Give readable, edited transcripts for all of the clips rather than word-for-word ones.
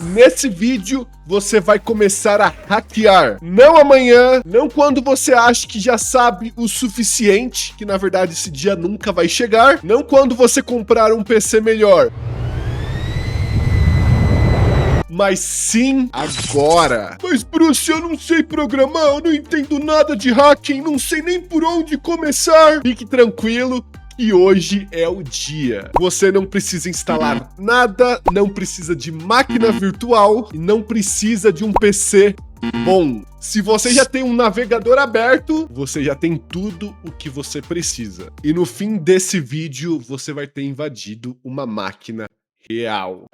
Nesse vídeo, você vai começar a hackear. Não amanhã, não quando você acha que já sabe o suficiente, que na verdade esse dia nunca vai chegar. Não quando você comprar um PC melhor. Mas sim agora. Mas Bruce, eu não sei programar, eu não entendo nada de hacking, não sei nem por onde começar. Fique tranquilo. E hoje é o dia. Você não precisa instalar nada, não precisa de máquina virtual e não precisa de um PC bom. Se você já tem um navegador aberto, você já tem tudo o que você precisa. E no fim desse vídeo, você vai ter invadido uma máquina real.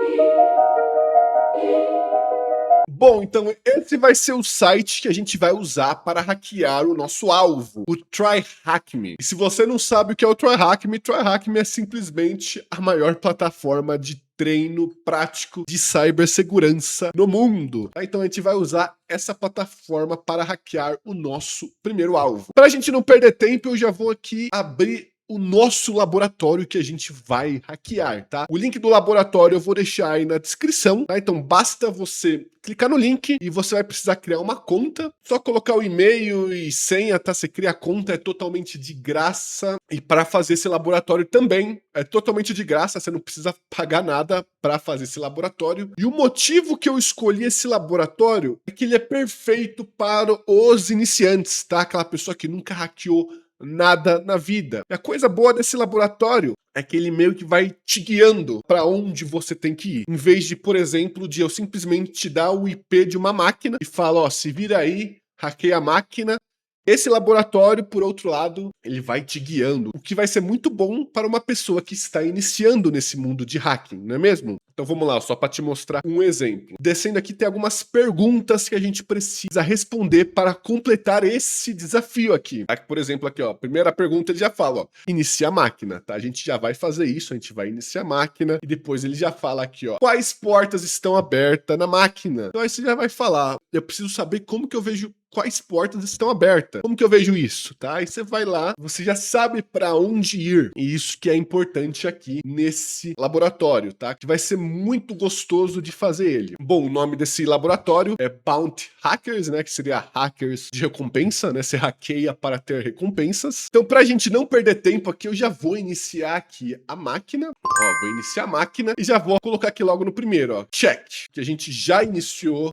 Bom, então esse vai ser o site que a gente vai usar para hackear o nosso alvo, o TryHackMe. E se você não sabe o que é o TryHackMe é simplesmente a maior plataforma de treino prático de cibersegurança no mundo. Então a gente vai usar essa plataforma para hackear o nosso primeiro alvo. Para a gente não perder tempo, eu já vou aqui abrir o nosso laboratório que a gente vai hackear, tá? O link do laboratório eu vou deixar aí na descrição, tá? Então basta você clicar no link e você vai precisar criar uma conta. Só colocar o e-mail e senha, tá? Você cria a conta, é totalmente de graça. E para fazer esse laboratório também é totalmente de graça, você não precisa pagar nada para fazer esse laboratório. E o motivo que eu escolhi esse laboratório é que ele é perfeito para os iniciantes, tá? Aquela pessoa que nunca hackeou nada na vida. E a coisa boa desse laboratório é que ele meio que vai te guiando para onde você tem que ir. Em vez de, por exemplo, de eu simplesmente te dar o IP de uma máquina e falar, ó, se vira aí, hackeia a máquina. Esse laboratório, por outro lado, ele vai te guiando, o que vai ser muito bom para uma pessoa que está iniciando nesse mundo de hacking, não é mesmo? Então vamos lá, só para te mostrar um exemplo. Descendo aqui tem algumas perguntas que a gente precisa responder para completar esse desafio aqui. Aqui, por exemplo, aqui, ó, a primeira pergunta ele já fala, ó, inicia a máquina, tá? A gente já vai fazer isso, a gente vai iniciar a máquina e depois ele já fala aqui, ó, quais portas estão abertas na máquina? Então aí você já vai falar, eu preciso saber como que eu vejo quais portas estão abertas. Como que eu vejo isso, tá? Aí você vai lá, você já sabe para onde ir. E isso que é importante aqui nesse laboratório, tá? Que vai ser muito gostoso de fazer ele. Bom, o nome desse laboratório é Bounty Hackers, né? Que seria hackers de recompensa, né? Você hackeia para ter recompensas. Então, pra gente não perder tempo aqui, eu já vou iniciar aqui a máquina. Ó, vou iniciar a máquina e já vou colocar aqui logo no primeiro, ó. Check. Que a gente já iniciou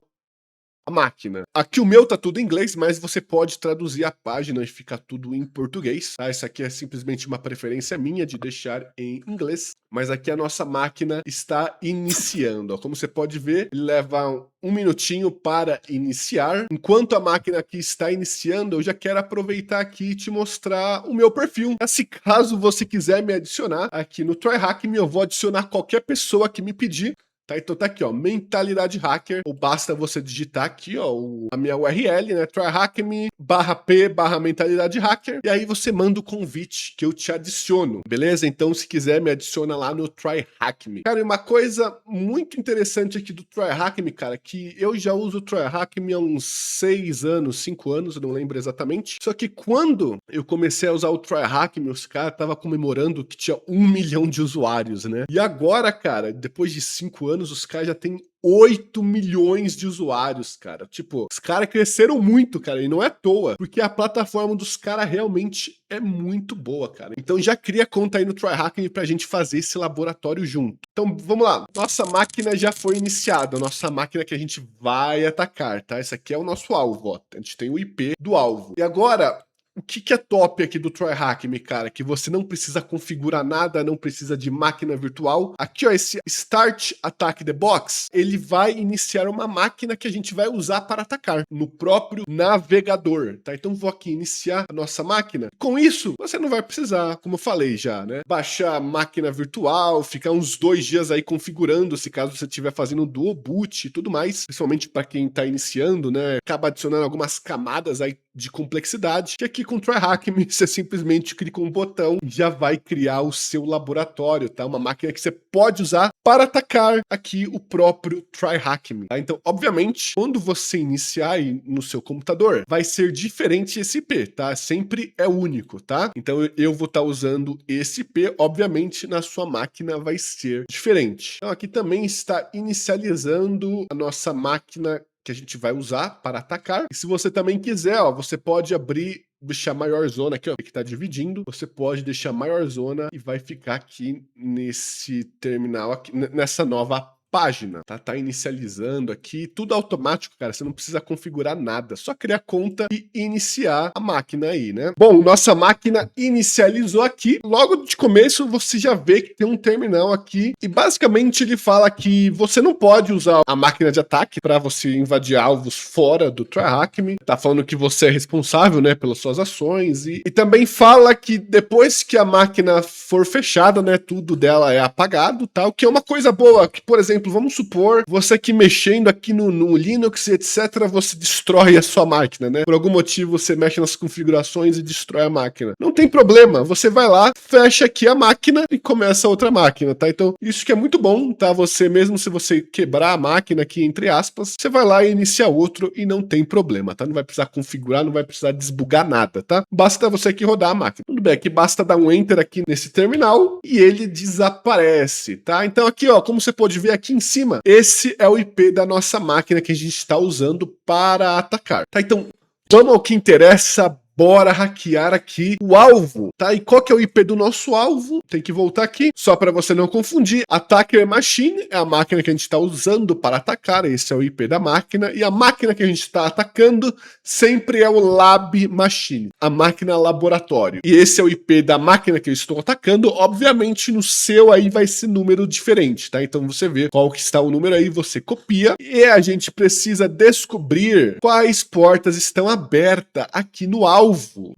a máquina. Aqui o meu tá tudo em inglês, mas você pode traduzir a página e fica tudo em português, tá? Isso aqui é simplesmente uma preferência minha de deixar em inglês, mas aqui a nossa máquina está iniciando, ó. Como você pode ver, ele leva um minutinho para iniciar. Enquanto a máquina aqui está iniciando, eu já quero aproveitar aqui e te mostrar o meu perfil. Se caso você quiser me adicionar aqui no TryHackMe, eu vou adicionar qualquer pessoa que me pedir. Tá, então tá aqui, ó, mentalidade hacker, ou basta você digitar aqui, ó, a minha URL, né, tryhackme/p/mentalidade hacker, e aí você manda o convite que eu te adiciono, beleza? Então se quiser me adiciona lá no TryHackMe. Cara, e uma coisa muito interessante aqui do TryHackMe, cara, que eu já uso o TryHackMe há uns 6 anos, 5 anos, eu não lembro exatamente, só que quando eu comecei a usar o TryHackMe, os caras estavam comemorando que tinha 1 milhão de usuários, né? E agora, cara, depois de 5 anos, os caras já têm 8 milhões de usuários, cara. Tipo, os caras cresceram muito, cara, e não é à toa, porque a plataforma dos caras realmente é muito boa, cara. Então já cria conta aí no TryHackMe pra gente fazer esse laboratório junto. Então vamos lá, nossa máquina já foi iniciada, nossa máquina que a gente vai atacar, tá? Esse aqui é o nosso alvo, ó. A gente tem o IP do alvo. E agora, o que é top aqui do TryHackMe, cara? Que você não precisa configurar nada, não precisa de máquina virtual. Aqui, ó, esse Start Attack the Box, ele vai iniciar uma máquina que a gente vai usar para atacar no próprio navegador, tá? Então vou aqui iniciar a nossa máquina. Com isso, você não vai precisar, como eu falei já, né? Baixar a máquina virtual, ficar uns 2 dias aí configurando, se caso você estiver fazendo dual boot e tudo mais. Principalmente para quem tá iniciando, né? Acaba adicionando algumas camadas aí de complexidade, que aqui com o TryHackMe você simplesmente clica um botão e já vai criar o seu laboratório, tá? Uma máquina que você pode usar para atacar aqui o próprio TryHackMe, tá? Então, obviamente, quando você iniciar aí no seu computador, vai ser diferente esse IP, tá? Sempre é único, tá? Então eu vou estar usando esse IP, obviamente na sua máquina vai ser diferente. Então aqui também está inicializando a nossa máquina que a gente vai usar para atacar. E se você também quiser, ó, você pode abrir, deixar maior zona aqui, ó, que tá dividindo, você pode deixar maior zona e vai ficar aqui nesse terminal, aqui, nessa nova página, tá? Tá inicializando aqui, tudo automático, cara, você não precisa configurar nada, só criar conta e iniciar a máquina aí, né? Bom, nossa máquina inicializou aqui, logo de começo você já vê que tem um terminal aqui e basicamente ele fala que você não pode usar a máquina de ataque para você invadir alvos fora do TryHackMe, tá falando que você é responsável, né, pelas suas ações e também fala que depois que a máquina for fechada, né, tudo dela é apagado, tá? O que é uma coisa boa, que por exemplo, vamos supor, você aqui mexendo aqui no Linux, etc, você destrói a sua máquina, né? Por algum motivo você mexe nas configurações e destrói a máquina. Não tem problema, você vai lá, fecha aqui a máquina e começa outra máquina, tá? Então, isso que é muito bom, tá? Você, mesmo se você quebrar a máquina aqui, entre aspas, você vai lá e inicia outro e não tem problema, tá? Não vai precisar configurar, não vai precisar desbugar nada, tá? Basta você aqui rodar a máquina. Tudo bem, aqui basta dar um Enter aqui nesse terminal e ele desaparece, tá? Então aqui, ó, como você pode ver aqui em cima, esse é o IP da nossa máquina que a gente está usando para atacar, tá? Então, vamos ao que interessa, bora hackear aqui o alvo, tá? E qual que é o IP do nosso alvo? Tem que voltar aqui, só para você não confundir. Attacker Machine é a máquina que a gente está usando para atacar, esse é o IP da máquina, e a máquina que a gente está atacando sempre é o Lab Machine, a máquina laboratório. E esse é o IP da máquina que eu estou atacando, obviamente no seu aí vai ser número diferente, tá? Então você vê qual que está o número aí, você copia, e a gente precisa descobrir quais portas estão abertas aqui no alvo.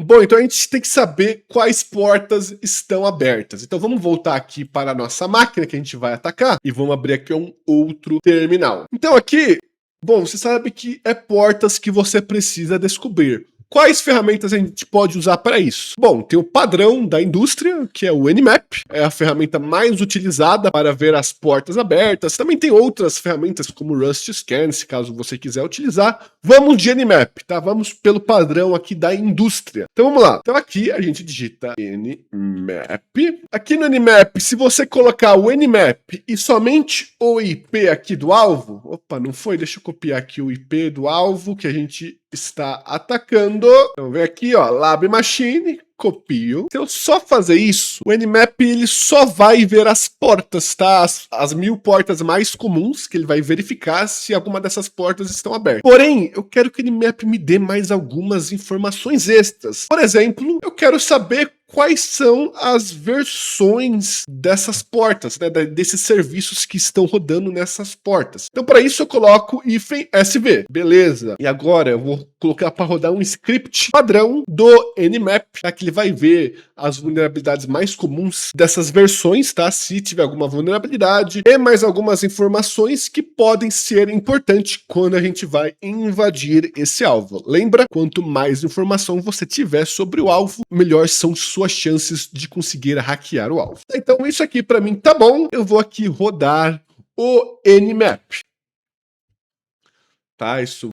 Bom, então a gente tem que saber quais portas estão abertas. Então vamos voltar aqui para a nossa máquina que a gente vai atacar e vamos abrir aqui um outro terminal. Então aqui, bom, você sabe que é portas que você precisa descobrir. Quais ferramentas a gente pode usar para isso? Bom, tem o padrão da indústria, que é o Nmap, é a ferramenta mais utilizada para ver as portas abertas. Também tem outras ferramentas como Rust Scan, se caso você quiser utilizar. Vamos de Nmap, tá? Vamos pelo padrão aqui da indústria. Então vamos lá. Então aqui a gente digita Nmap. Aqui no Nmap, se você colocar o Nmap e somente o IP aqui do alvo, opa, não foi? Deixa eu copiar aqui o IP do alvo que a gente está atacando. Então vem aqui, ó, Lab Machine, copio. Se eu só fazer isso, o Nmap ele só vai ver as portas, tá? As 1000 portas mais comuns, que ele vai verificar se alguma dessas portas estão abertas. Porém, eu quero que o Nmap me dê mais algumas informações extras. Por exemplo, eu quero saber quais são as versões dessas portas, né, desses serviços que estão rodando nessas portas. Então, para isso, eu coloco hífen SV. Beleza. E agora eu vou colocar para rodar um script padrão do Nmap, tá, que ele vai ver as vulnerabilidades mais comuns dessas versões, tá? Se tiver alguma vulnerabilidade e mais algumas informações que podem ser importantes quando a gente vai invadir esse alvo. Lembra? Quanto mais informação você tiver sobre o alvo, melhor são suas chances de conseguir hackear o alvo. Então isso aqui para mim tá bom, eu vou aqui rodar o Nmap. Tá, isso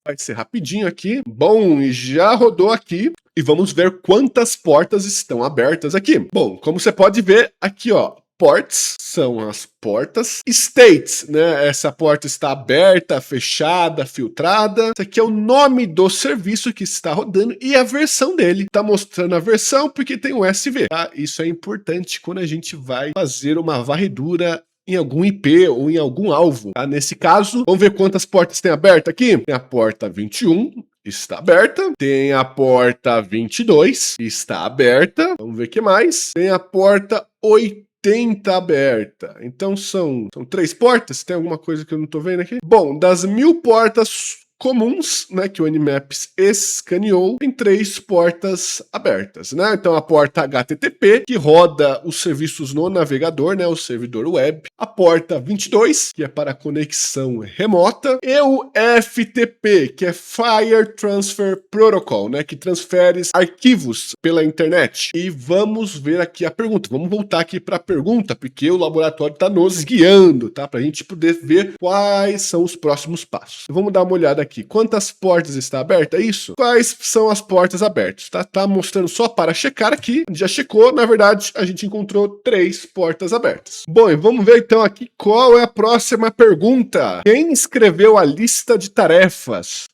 vai ser rapidinho aqui. Bom, já rodou aqui e vamos ver quantas portas estão abertas aqui. Bom, como você pode ver aqui, ó, ports são as portas. States, né? Essa porta está aberta, fechada, filtrada. Isso aqui é o nome do serviço que está rodando e a versão dele. Está mostrando a versão porque tem o SV, tá? Isso é importante quando a gente vai fazer uma varredura em algum IP ou em algum alvo, tá? Nesse caso, vamos ver quantas portas tem aberta aqui. Tem a porta 21, está aberta. Tem a porta 22, está aberta. Vamos ver o que mais. Tem a porta 80 aberta. Então são 3 portas. Tem alguma coisa que eu não tô vendo aqui? Bom, das 1000 portas, comuns, né, que o Nmaps escaneou, tem 3 portas abertas, né? Então a porta HTTP, que roda os serviços no navegador, né, o servidor web, a porta 22, que é para conexão remota, e o FTP, que é File Transfer Protocol, né, que transfere arquivos pela internet. E vamos ver aqui a pergunta. Vamos voltar aqui para a pergunta, porque o laboratório está nos guiando, tá? Para a gente poder ver quais são os próximos passos. Vamos dar uma olhada aqui. Quantas portas está aberta? É isso? Quais são as portas abertas? Tá mostrando só para checar aqui. Já checou, na verdade, a gente encontrou 3 portas abertas. Bom, e vamos ver então aqui qual é a próxima pergunta. Quem escreveu a lista de tarefas?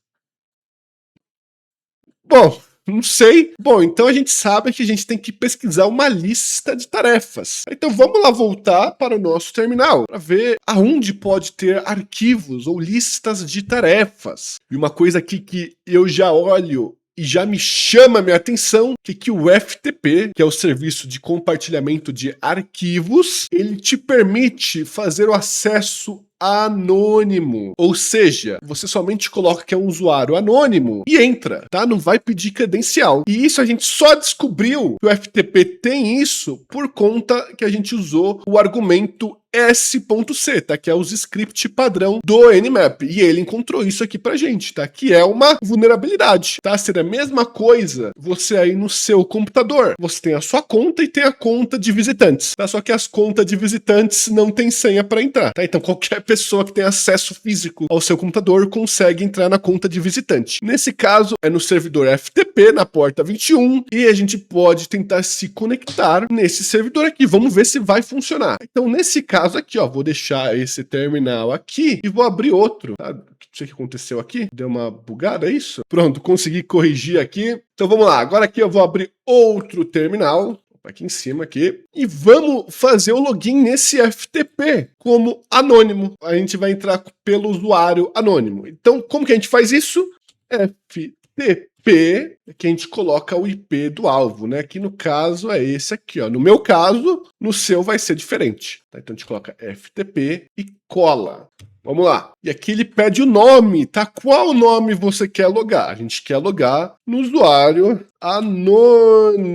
Bom, não sei. Bom, então a gente sabe que a gente tem que pesquisar uma lista de tarefas. Então vamos lá voltar para o nosso terminal para ver aonde pode ter arquivos ou listas de tarefas. E uma coisa aqui que eu já olho e já me chama a minha atenção que o FTP, que é o serviço de compartilhamento de arquivos, ele te permite fazer o acesso anônimo, ou seja, você somente coloca que é um usuário anônimo e entra, tá? Não vai pedir credencial. E isso a gente só descobriu que o FTP tem isso por conta que a gente usou o argumento S.C, tá? Que é os script padrão do Nmap. E ele encontrou isso aqui pra gente, tá? Que é uma vulnerabilidade, tá? Seria a mesma coisa você aí no seu computador. Você tem a sua conta e tem a conta de visitantes, tá? Só que as contas de visitantes não tem senha para entrar, tá? Então qualquer pessoa que tem acesso físico ao seu computador consegue entrar na conta de visitante. Nesse caso, é no servidor FTP, na porta 21, e a gente pode tentar se conectar nesse servidor aqui. Vamos ver se vai funcionar. Então, nesse caso aqui, ó, vou deixar esse terminal aqui e vou abrir outro, tá? Não sei o que aconteceu aqui, deu uma bugada, é isso? Pronto, consegui corrigir aqui. Então vamos lá, agora aqui eu vou abrir outro terminal, aqui em cima aqui, e vamos fazer o login nesse FTP como anônimo. A gente vai entrar pelo usuário anônimo. Então, como que a gente faz isso? FTP, que a gente coloca o IP do alvo, né? Que no caso é esse aqui, ó. No meu caso, no seu vai ser diferente. Tá? Então a gente coloca FTP e cola. Vamos lá. E aqui ele pede o nome, tá? Qual nome você quer logar? A gente quer logar no usuário Anonymous,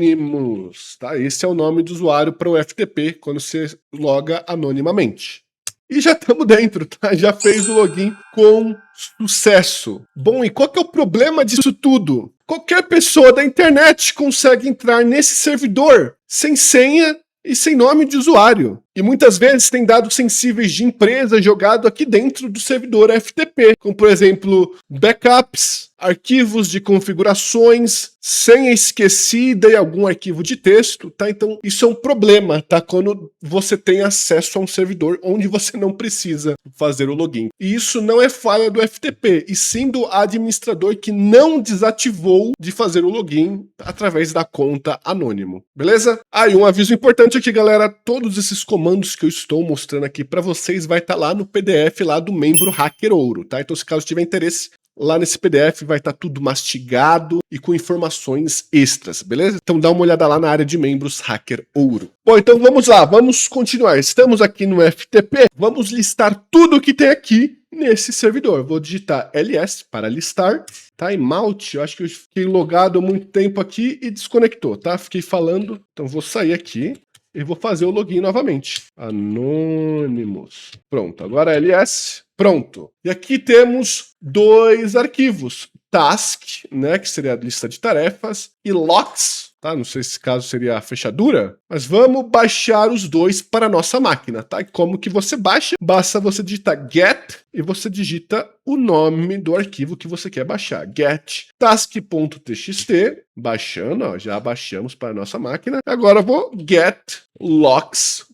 tá? Esse é o nome do usuário para o FTP quando você loga anonimamente. E já estamos dentro, tá? Já fez o login com sucesso. Bom, e qual que é o problema disso tudo? Qualquer pessoa da internet consegue entrar nesse servidor sem senha e sem nome de usuário. E muitas vezes tem dados sensíveis de empresa jogado aqui dentro do servidor FTP, como por exemplo, backups, arquivos de configurações, senha esquecida e algum arquivo de texto, tá? Então isso é um problema, tá? Quando você tem acesso a um servidor onde você não precisa fazer o login. E isso não é falha do FTP, e sim do administrador que não desativou de fazer o login através da conta anônimo, beleza? E um aviso importante aqui, galera, todos esses comandos que eu estou mostrando aqui para vocês vai estar lá no PDF lá do membro Hacker Ouro, tá? Então se caso tiver interesse, lá nesse PDF vai estar tudo mastigado e com informações extras, beleza? Então dá uma olhada lá na área de membros Hacker Ouro. Bom, então vamos lá, vamos continuar. Estamos aqui no FTP, vamos listar tudo que tem aqui nesse servidor. Vou digitar ls para listar, tá? E Malt, eu acho que eu fiquei logado há muito tempo aqui e desconectou, tá? Fiquei falando, então vou sair aqui e vou fazer o login novamente. Anonymous. Pronto, agora ls. Pronto. E aqui temos 2 arquivos. Task, né, que seria a lista de tarefas, e locks, tá? Não sei se esse caso seria a fechadura, mas vamos baixar os 2 para a nossa máquina, tá? E como que você baixa? Basta você digitar get e você digita o nome do arquivo que você quer baixar. Get task.txt, baixando, ó, já baixamos para a nossa máquina. Agora eu vou get locks.txt.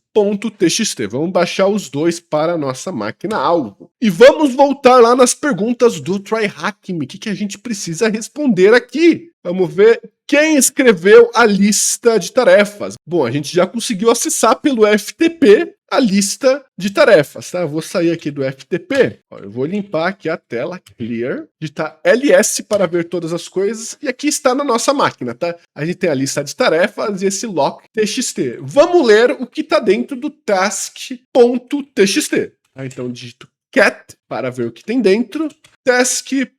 Vamos baixar os 2 para a nossa máquina alvo. E vamos voltar lá nas perguntas do TryHackMe. O que a gente precisa responder aqui? Vamos ver quem escreveu a lista de tarefas. Bom, a gente já conseguiu acessar pelo FTP a lista de tarefas, tá? Eu vou sair aqui do FTP. Ó, eu vou limpar aqui a tela, clear, digitar ls para ver todas as coisas, e aqui está na nossa máquina, tá? A gente tem a lista de tarefas e esse lock.txt. Vamos ler o que está dentro do task.txt. Tá? Então digito cat, para ver o que tem dentro, task.txt.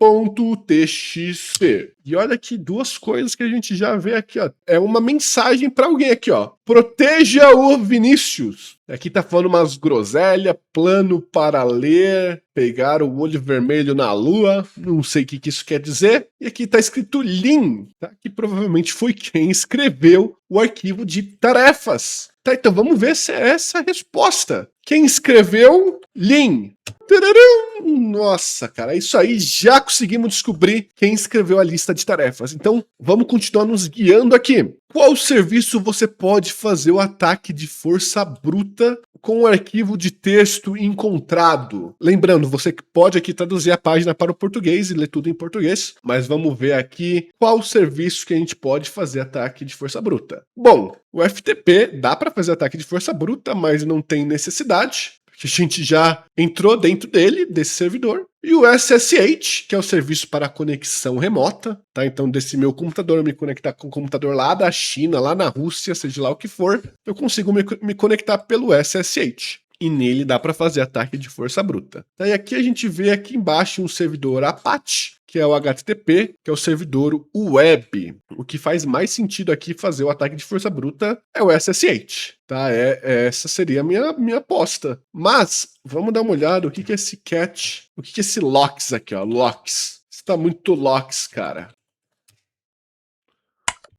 E olha aqui duas coisas que a gente já vê aqui, ó. É uma mensagem para alguém aqui, ó. Proteja o Vinícius. Aqui tá falando umas groselhas, plano para ler, pegar o olho vermelho na lua, não sei o que isso quer dizer. E aqui tá escrito Lin, tá? Que provavelmente foi quem escreveu o arquivo de tarefas. Tá, então vamos ver se é essa a resposta. Quem escreveu? Lin. Tararam! Nossa, cara, isso aí, já conseguimos descobrir quem escreveu a lista de tarefas. Então, vamos continuar nos guiando aqui. Qual serviço você pode fazer o ataque de força bruta com o arquivo de texto encontrado? Lembrando, você pode aqui traduzir a página para o português e ler tudo em português, mas vamos ver aqui qual serviço que a gente pode fazer ataque de força bruta. Bom, o FTP dá para fazer ataque de força bruta, mas não tem necessidade, que a gente já entrou dentro dele, desse servidor. E o SSH, que é o serviço para conexão remota, tá? Então, desse meu computador, me conectar com o computador lá da China, lá na Rússia, seja lá o que for, eu consigo me conectar pelo SSH. E nele dá para fazer ataque de força bruta. E aqui a gente vê aqui embaixo um servidor Apache, que é o HTTP, que é o servidor web. O que faz mais sentido aqui fazer o ataque de força bruta é o SSH, tá? Essa seria a minha aposta. Mas, vamos dar uma olhada, o que é esse cat, o que é esse locks aqui, ó, locks. Isso tá muito locks, cara.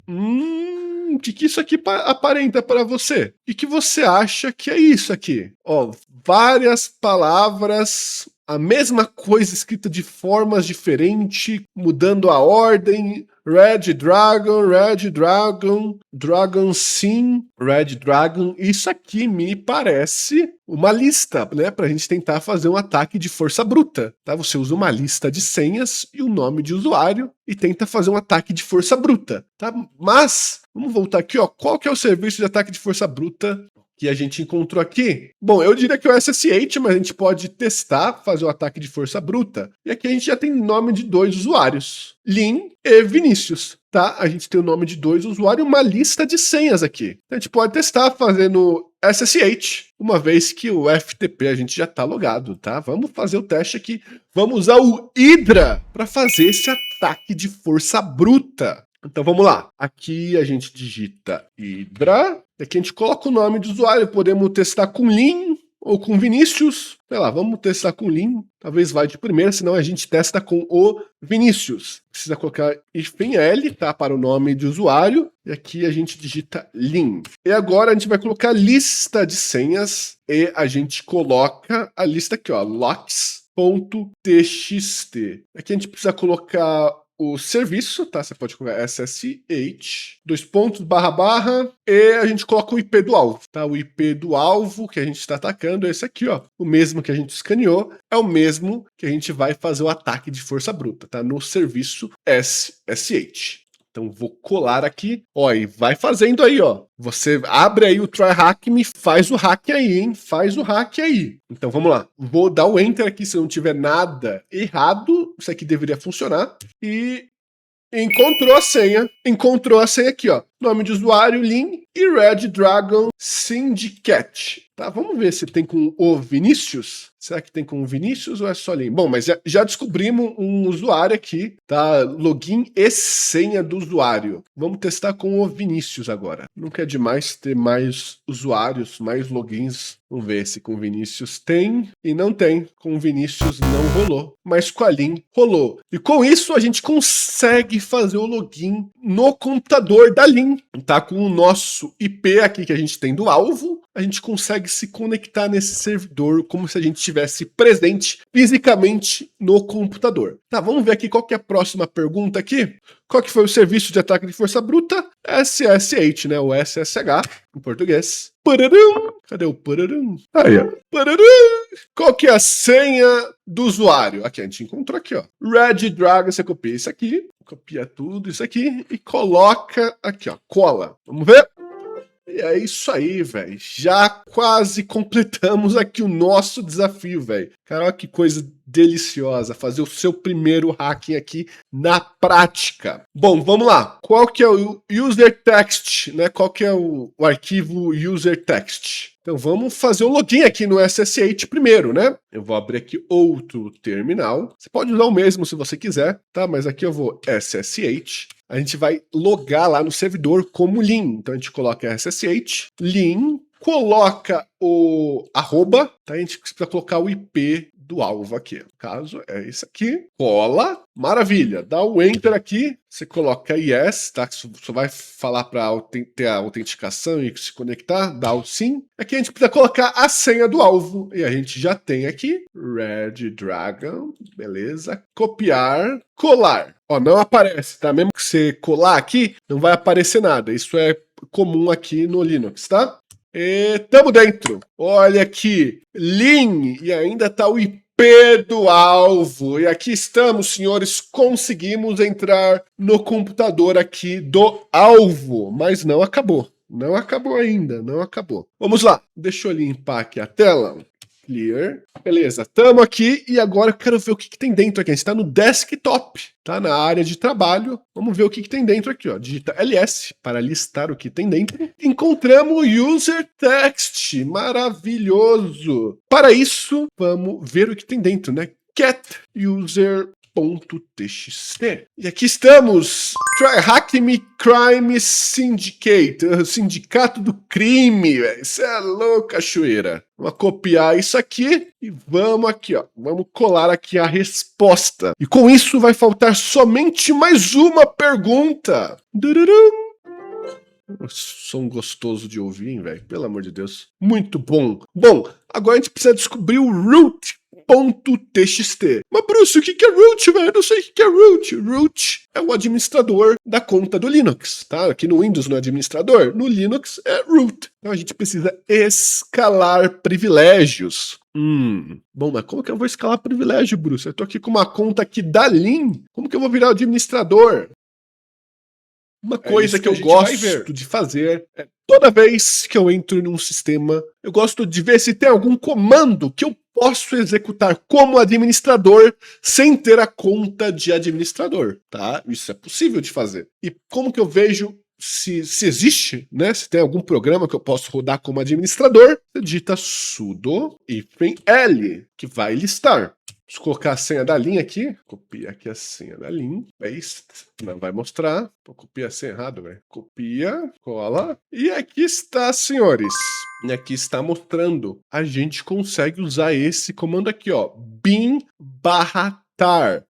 O que isso aqui aparenta para você? O que você acha que é isso aqui? Ó, várias palavras, a mesma coisa escrita de formas diferentes, mudando a ordem. Red Dragon, Dragon Sim, Red Dragon. Isso aqui me parece uma lista, né? Pra gente tentar fazer um ataque de força bruta, tá? Você usa uma lista de senhas e o nome de usuário e tenta fazer um ataque de força bruta, tá? Mas, vamos voltar aqui, ó. Qual que é o serviço de ataque de força bruta que a gente encontrou aqui? Bom, eu diria que é o SSH, mas a gente pode testar, fazer o ataque de força bruta. E aqui a gente já tem nome de 2 usuários, Lin e Vinícius, tá? A gente tem o nome de 2 usuários e uma lista de senhas aqui. A gente pode testar fazendo SSH, uma vez que o FTP a gente já tá logado, tá? Vamos fazer o teste aqui. Vamos usar o Hydra para fazer esse ataque de força bruta. Então vamos lá. Aqui a gente digita Hydra. Aqui a gente coloca o nome do usuário. Podemos testar com Lin ou com Vinícius. Sei lá, vamos testar com Lin. Talvez vai de primeira, senão a gente testa com o Vinícius. Precisa colocar -L, tá? Para o nome de usuário. E aqui a gente digita Lin. E agora a gente vai colocar lista de senhas. E a gente coloca a lista aqui, ó. Locks.txt. Aqui a gente precisa colocar o serviço, tá? Você pode colocar SSH, e a gente coloca o IP do alvo, tá? O IP do alvo que a gente está atacando é esse aqui, ó. O mesmo que a gente escaneou é o mesmo que a gente vai fazer o ataque de força bruta, tá? No serviço SSH. Então vou colar aqui, ó, e vai fazendo aí, ó. Você abre aí o TryHackMe, faz o hack aí, hein? Faz o hack aí. Então vamos lá. Vou dar o Enter aqui se não tiver nada errado. Isso aqui deveria funcionar. E encontrou a senha. Encontrou a senha aqui, ó. Nome de usuário, Lin e Red Dragon Syndicate. Tá, vamos ver se tem com o Vinícius. Será que tem com o Vinícius ou é só Lin? Bom, mas já descobrimos um usuário aqui, tá? Login e senha do usuário. Vamos testar com o Vinícius agora. Nunca é demais ter mais usuários, mais logins. Vamos ver se com o Vinícius tem e não tem. Com o Vinícius não rolou, mas com a Lin rolou. E com isso a gente consegue fazer o login no computador da Lin. Tá com o nosso IP aqui que a gente tem do alvo, a gente consegue se conectar nesse servidor como se a gente estivesse presente fisicamente no computador. Tá, vamos ver aqui qual que é a próxima pergunta aqui. Qual que foi o serviço de ataque de força bruta? SSH, né? O SSH, em português. Pararam. Cadê o pararam? Aí, ó. Pararam. Qual que é a senha do usuário? Aqui, a gente encontrou aqui, ó. Red Dragon, você copia isso aqui, copia tudo isso aqui e coloca aqui, ó. Cola. Vamos ver? E é isso aí, velho. Já quase completamos aqui o nosso desafio, velho. Cara, olha que coisa deliciosa. Fazer o seu primeiro hacking aqui na prática. Bom, vamos lá. Qual que é o user text, né? Qual que é o arquivo user text? Então vamos fazer o login aqui no SSH primeiro, né? Eu vou abrir aqui outro terminal. Você pode usar o mesmo se você quiser, tá? Mas aqui eu vou SSH. A gente vai logar lá no servidor como lin. Então a gente coloca SSH, lin, coloca o arroba, tá? A gente precisa colocar o IP do alvo aqui. No caso, é isso aqui. Cola. Maravilha. Dá o enter aqui. Você coloca yes, tá? Só vai falar para ter a autenticação e se conectar. Dá o sim. Aqui a gente precisa colocar a senha do alvo. E a gente já tem aqui. Red Dragon. Beleza. Copiar. Colar. Ó, não aparece, tá? Mesmo que você colar aqui, não vai aparecer nada. Isso é comum aqui no Linux, tá? E tamo dentro. Olha aqui, lin, e ainda tá o IP do alvo. E aqui estamos, senhores, conseguimos entrar no computador aqui do alvo, mas não acabou. Não acabou ainda, não acabou. Vamos lá, deixa eu limpar aqui a tela. Clear. Beleza, estamos aqui e agora eu quero ver o que tem dentro aqui. A gente está no desktop, tá? Na área de trabalho. Vamos ver o que tem dentro aqui, ó. Digita ls para listar o que tem dentro. Encontramos o user text. Maravilhoso. Para isso, vamos ver o que tem dentro, né? Cat user .txt. E aqui estamos, Try Me Crime Syndicate, sindicato do crime, velho. Isso é louco, cachoeira. Vamos copiar isso aqui e vamos aqui, ó. Vamos colar aqui a resposta. E com isso vai faltar somente mais uma pergunta. Dururum. Som gostoso de ouvir, hein, velho? Pelo amor de Deus. Muito bom. Bom, agora a gente precisa descobrir o root.txt. Mas, Bruce, o que é root, velho? Eu não sei o que é root. Root é o administrador da conta do Linux, tá? Aqui no Windows não é administrador, no Linux é root. Então a gente precisa escalar privilégios. Bom, mas como que eu vou escalar privilégio, Bruce? Eu tô aqui com uma conta aqui da Lin. Como que eu vou virar administrador? Uma coisa que eu gosto de fazer é toda vez que eu entro num sistema, eu gosto de ver se tem algum comando que eu posso executar como administrador sem ter a conta de administrador, tá? Isso é possível de fazer. E como que eu vejo se existe, né? Se tem algum programa que eu posso rodar como administrador, você digita sudo -l, que vai listar. Deixa eu colocar a senha da linha aqui. Copia aqui a senha da linha. Paste. Não vai mostrar. Pô, copia a senha errado, velho. Copia, cola. E aqui está, senhores. E aqui está mostrando. A gente consegue usar esse comando aqui, ó. bin/tar.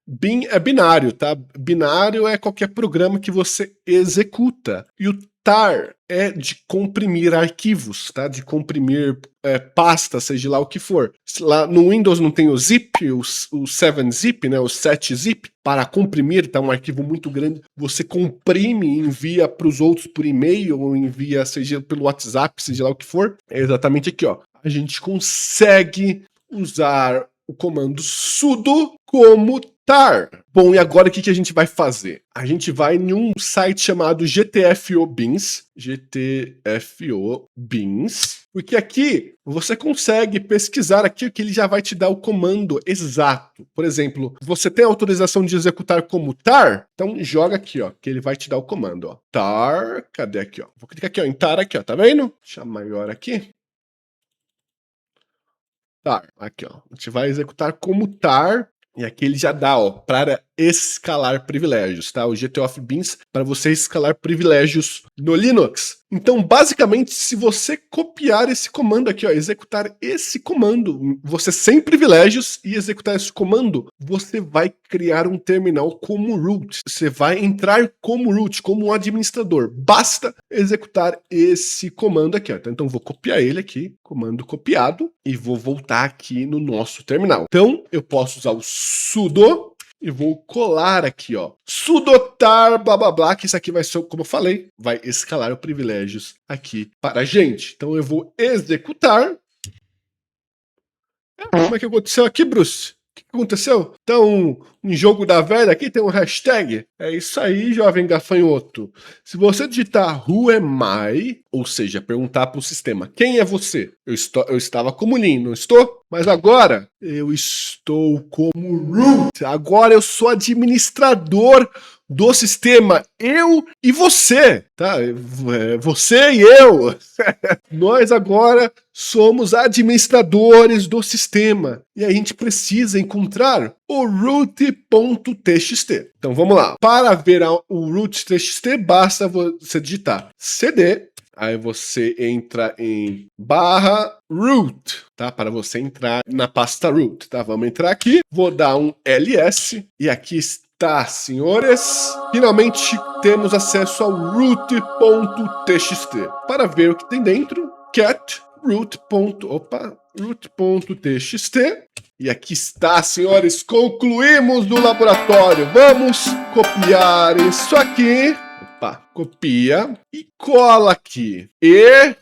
Bin é binário, tá? Binário é qualquer programa que você executa. E o tar é de comprimir arquivos, tá? De comprimir pasta, seja lá o que for. Lá no Windows não tem o zip, o 7-zip, né? O 7-zip, para comprimir, tá? Um arquivo muito grande. Você comprime e envia para os outros por e-mail, ou envia, seja pelo WhatsApp, seja lá o que for. É exatamente aqui, ó. A gente consegue usar o comando sudo como tar. Bom, e agora o que a gente vai fazer? A gente vai em um site chamado GTFO Beans, porque aqui você consegue pesquisar aqui que ele já vai te dar o comando exato. Por exemplo, você tem autorização de executar como tar? Então joga aqui, ó, que ele vai te dar o comando, ó. Tar, cadê aqui, ó? Vou clicar aqui, ó, em tar aqui, ó, tá vendo? Deixa maior aqui. Tar, aqui, ó. A gente vai executar como tar. E aqui ele já dá, ó, para escalar privilégios, tá? O GTOF Beans para você escalar privilégios no Linux. Então, basicamente, se você copiar esse comando aqui, ó, executar esse comando, você sem privilégios e executar esse comando, você vai criar um terminal como root. Você vai entrar como root, como um administrador. Basta executar esse comando aqui, ó. Então, vou copiar ele aqui, comando copiado, e vou voltar aqui no nosso terminal. Então, eu posso usar o sudo e vou colar aqui, ó. Sudo tar, blá blá blá, que isso aqui vai ser, como eu falei, vai escalar os privilégios aqui para a gente. Então eu vou executar. Como é que aconteceu aqui, Bruce? que aconteceu? Então, em jogo da velha aqui tem um hashtag? É isso aí, jovem gafanhoto. Se você digitar Who am I, ou seja, perguntar para o sistema, quem é você? Eu estava como Lin, não estou? Mas agora, eu estou como root. Agora eu sou administrador do sistema, eu e você, tá? Você e eu. Nós agora somos administradores do sistema e a gente precisa encontrar o root.txt. Então vamos lá. Para ver o root.txt, basta você digitar cd. Aí você entra em /root, tá? Para você entrar na pasta root, tá? Vamos entrar aqui. Vou dar um ls e aqui está, senhores. Finalmente temos acesso ao root.txt. Para ver o que tem dentro, cat root.txt. E aqui está, senhores. Concluímos do laboratório. Vamos copiar isso aqui. Opa, copia e cola aqui. E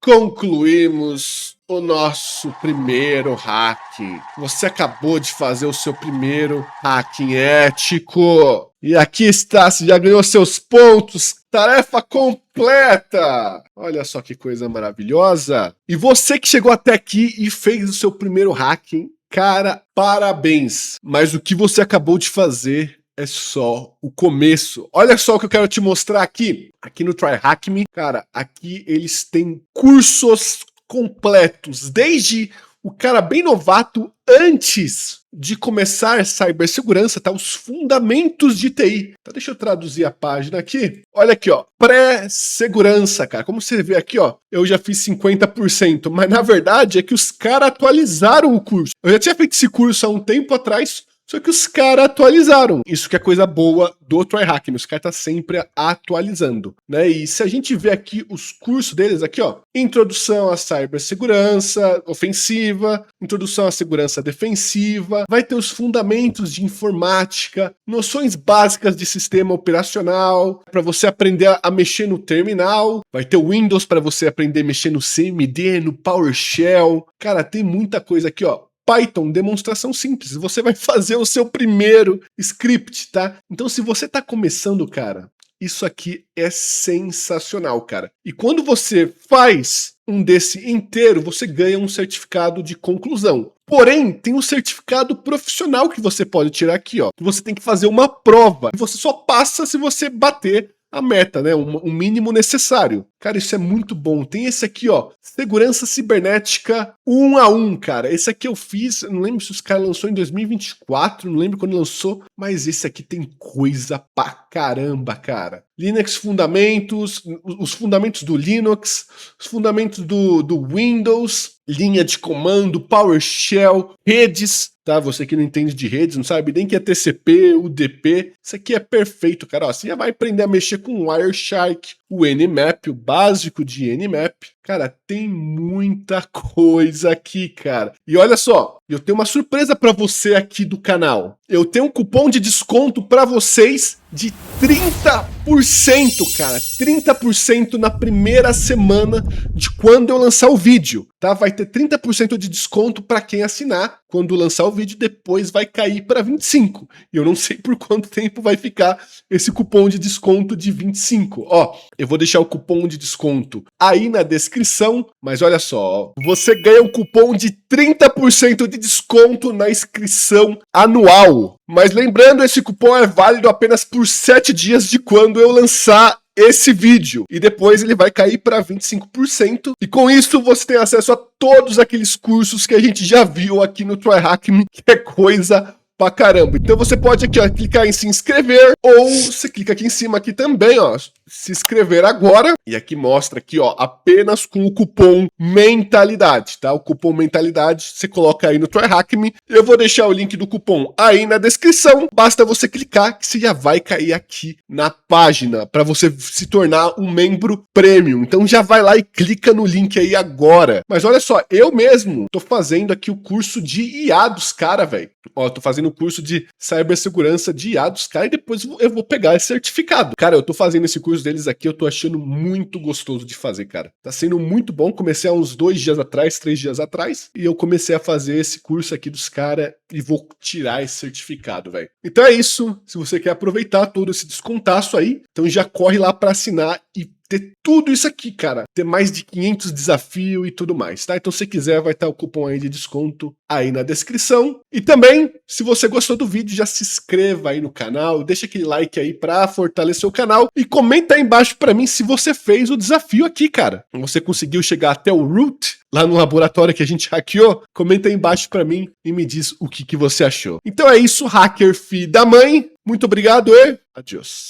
concluímos o nosso primeiro hacking. Você acabou de fazer o seu primeiro hacking ético. E aqui está, você já ganhou seus pontos. Tarefa completa! Olha só que coisa maravilhosa. E você que chegou até aqui e fez o seu primeiro hacking, cara, parabéns. Mas o que você acabou de fazer é só o começo. Olha só o que eu quero te mostrar aqui. Aqui no TryHackMe, cara, aqui eles têm cursos completos. Desde o cara bem novato, antes de começar cibersegurança, tá? Os fundamentos de TI. Então deixa eu traduzir a página aqui. Olha aqui, ó. Pré-segurança, cara. Como você vê aqui, ó. Eu já fiz 50%, mas na verdade é que os caras atualizaram o curso. Eu já tinha feito esse curso há um tempo atrás, só que os caras atualizaram. Isso que é coisa boa do TryHackMe. Os caras tá sempre atualizando, né? E se a gente vê aqui os cursos deles, aqui, ó. Introdução à cibersegurança ofensiva, introdução à segurança defensiva, vai ter os fundamentos de informática, noções básicas de sistema operacional, para você aprender a mexer no terminal, vai ter o Windows para você aprender a mexer no CMD, no PowerShell. Cara, tem muita coisa aqui, ó. Python, demonstração simples. Você vai fazer o seu primeiro script, tá? Então, se você tá começando, cara, isso aqui é sensacional, cara. E quando você faz um desse inteiro, você ganha um certificado de conclusão. Porém, tem um certificado profissional que você pode tirar aqui, ó. Você tem que fazer uma prova. E você só passa se você bater a meta, né? Um mínimo necessário. Cara, isso é muito bom. Tem esse aqui, ó. Segurança cibernética 1 a 1, cara. Esse aqui eu fiz, eu não lembro se os caras lançou em 2024, não lembro quando lançou, mas esse aqui tem coisa pra caramba, cara. Linux fundamentos, os fundamentos do Linux, os fundamentos do Windows, linha de comando, PowerShell, redes, tá? Você que não entende de redes, não sabe nem que é TCP, UDP, isso aqui é perfeito, cara. Ó, você já vai aprender a mexer com Wireshark, o Nmap, o básico de Nmap. Cara, tem muita coisa aqui, cara. E olha só, eu tenho uma surpresa pra você aqui do canal. Eu tenho um cupom de desconto pra vocês de 30%, cara. 30% na primeira semana de quando eu lançar o vídeo, tá? Vai ter 30% de desconto pra quem assinar. Quando lançar o vídeo, depois vai cair pra 25%. E eu não sei por quanto tempo vai ficar esse cupom de desconto de 25%. Ó, eu vou deixar o cupom de desconto aí na descrição, mas olha só, ó, você ganha um cupom de 30% de desconto na inscrição anual. Mas lembrando, esse cupom é válido apenas por 7 dias de quando eu lançar esse vídeo. E depois ele vai cair para 25%. E com isso você tem acesso a todos aqueles cursos que a gente já viu aqui no TryHackMe, que é coisa pra caramba. Então você pode aqui, ó, clicar em se inscrever, ou você clica aqui em cima aqui também, ó, se inscrever agora, e aqui mostra aqui, ó, apenas com o cupom mentalidade, tá? O cupom mentalidade você coloca aí no TryHackMe. Eu vou deixar o link do cupom aí na descrição, basta você clicar que você já vai cair aqui na página para você se tornar um membro premium. Então já vai lá e clica no link aí agora. Mas olha só, eu mesmo tô fazendo aqui o curso de IA dos caras, velho. Ó, tô fazendo o curso de cibersegurança de IA dos caras e depois eu vou pegar esse certificado. Cara, eu tô fazendo esse curso deles aqui, eu tô achando muito gostoso de fazer, cara. Tá sendo muito bom. Comecei há uns 2 dias atrás, 3 dias atrás, e eu comecei a fazer esse curso aqui dos caras e vou tirar esse certificado, velho. Então é isso. Se você quer aproveitar todo esse descontaço aí, então já corre lá pra assinar e ter tudo isso aqui, cara. Ter mais de 500 desafios e tudo mais, tá? Então se quiser, vai estar o cupom aí de desconto aí na descrição. E também, se você gostou do vídeo, já se inscreva aí no canal, deixa aquele like aí pra fortalecer o canal e comenta aí embaixo pra mim se você fez o desafio aqui, cara. Você conseguiu chegar até o root, lá no laboratório que a gente hackeou? Comenta aí embaixo pra mim e me diz o que você achou. Então é isso, hacker filho da mãe. Muito obrigado e adiós.